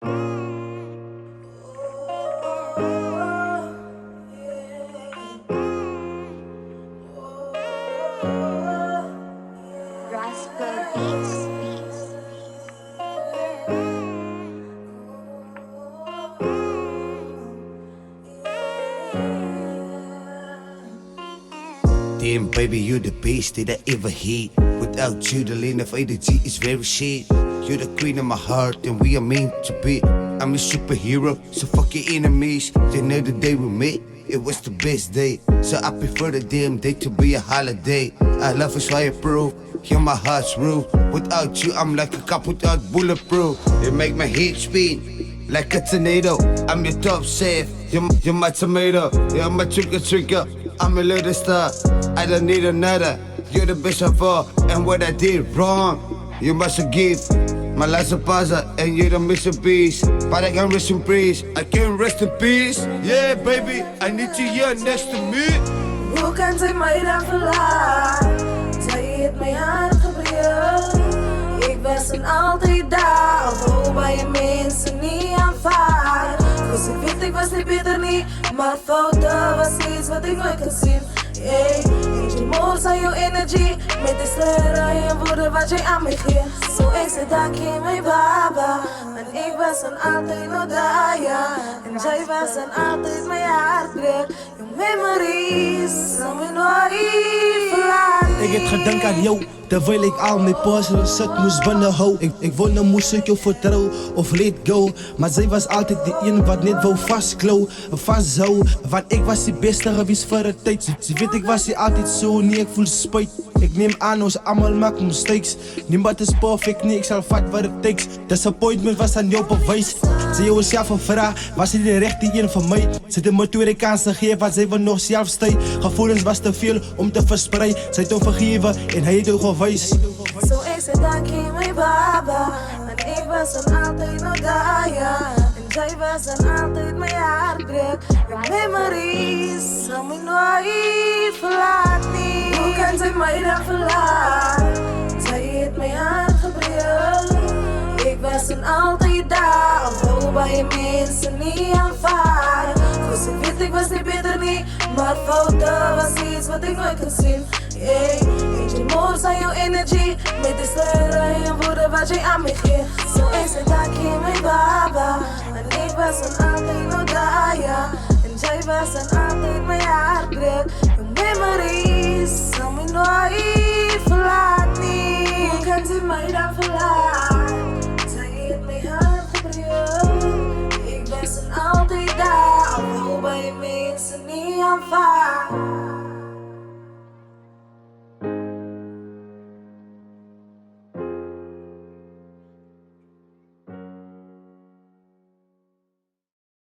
Rascal Beats. Damn, baby, you're the best that I ever hit. Without you, the lane of energy is very shit. You're the queen of my heart, and we are meant to be. I'm a superhero, so fuck your enemies. You know the day we met, it was the best day. So I prefer the damn day to be a holiday. Our love is fireproof, you're my heart's roof. Without you, I'm like a car without bulletproof. You make my head spin like a tornado. I'm your top chef, you're my tomato. You're my trigger. I'm a little star, I don't need another. You're the best of all, and what I did wrong, you must forgive. My life's a puzzle, and you don't miss a piece. But I can rest in peace, I can rest in peace. Yeah, baby, I need you here next to me. Hoe kan zij mij dan verlaten? Zij heeft mijn hart gebreid. Ik was en altijd daar, alhoewel bij je mensen niet aanvaard. Dus ik wist ik was niet beter niet, maar fouten was iets wat ik nooit kon zien. Hey, je moest aan jouw energie, met de sleuren en woorden wat jij aan me geeft. Zo is het dank je mijn baba, en ik was en altijd nog daar, ja. En jij was en altijd mijn hartbreuk. Your memories, zal me nooit verlaten. Ik heb gedankt aan jou, terwijl ik al mijn puzzelen zat moest binnenhouden. Ik wilde moest ik je vertrouwen of let go. Maar zij was altijd de een wat net wou vasthouden. Want ik was die beste geweest voor de tijd. Ze weet ik was hier altijd zo, nee ik voel spijt. Ik neem aan, ons allemaal maken mistakes. Niemand is perfect, nee ik zal vat wat het takes. Disappointment was aan jou bewijs. Ze jou zelf een vraag, was hij de rechte een van mij? Ze de me tweede kans te geven, want zij wil nog zelf stijgen. Gevoelens was te veel om te verspreiden. Zij toen vergeven en hij het ook gewijs. Zo is het dank je mijn baba, en ik was en altijd nog daar, ja. En zij was en altijd mijn hartbreuk. Your memories, zal me nooit verlaten. Hoe kan zij mij dan verlaten? Zij heeft mijn hart gebreid. Ik was en altijd daar, alhoewel bij je mensen niet aanvaard. Dus ik wist ik was niet beter niet, maar fouten was iets wat ik nooit kon zien. Hey, je moest aan jouw energie, met de sleuren en woorden wat jij aan me geeft. Zo is het dank je mijn baba, en ik was en altijd nog daar, ja. En jij was en altijd mijn hartbreuk. Your memories, zal me nooit verlaten. Hoe kan ze mij dan verlaten?